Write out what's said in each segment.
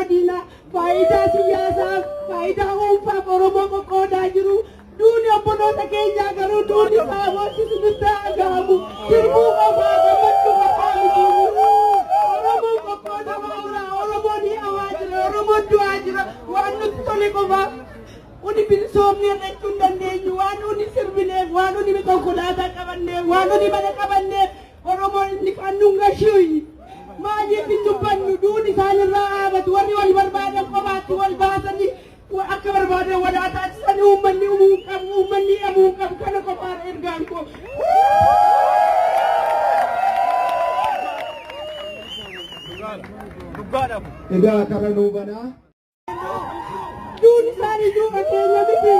qoodina faayidaa siyaasaaf faayidaa dhuunfaaf Oromoo qoqqoodaa jiru duuni obboloota keenyaa garuu duuni saamooti sinutti agamu sirbuu qofaa gammachuu qofaa miti Oromoo qoqqoodamaa Oromoo ni awaa jira Oromoo du'aa jira waan nuti tole qofaaf uni bilisoomni irrachuun dandeenyu waan uni sirbineef waan uni konkolaataa qabanneef waan uni mana qabanneef Oromoo inni fannuun gashuuyi maaliif hin dubbannu duuni isaanirraa aabatu warri wal barbaadan qofaatti wal baasanii akka barbaadan walaa taasisanii uummanni amuu qabu kana qofaadha ergaan koo. Egaa kana nuu banaa. Duuni isaanii duuba keenya miti.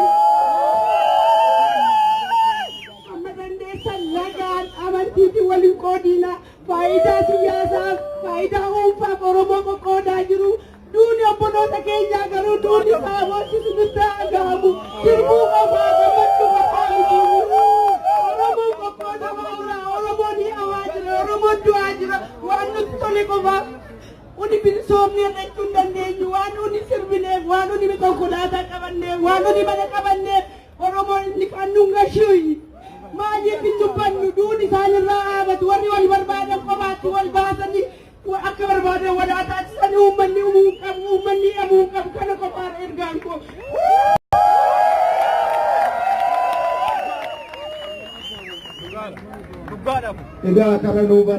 Amma dandeessan nagaan amantiitiin waliin qoodina faayidaa siyaasaaf faayidaa dhuunfaaf Oromoo qoqqoodaa jiru duuni obboloota keenyaa garuu duuni saamooti sinutti agamu sirbuu qofaa gammachuu qofaa miti Oromoo qoqqoodamaa Oromoo ni awaa jira Oromoo du'aa jira waan nuti tole qofaaf uni bilisoomni irrachuun dandeenyu waan uni sirbineef waan uni konkolaataa qabanneef waan uni mana qabanneef Oromoo inni fannuun gashuuyi maaliif hin dubbannu duuni isaanirraa aabatu warri wal barbaadan qofaatti wal baasanii akka barbaadan walaa taasisanii uummanni amuu qabu kana qofaadha ergaan koo. Egaa kana nuu banaa.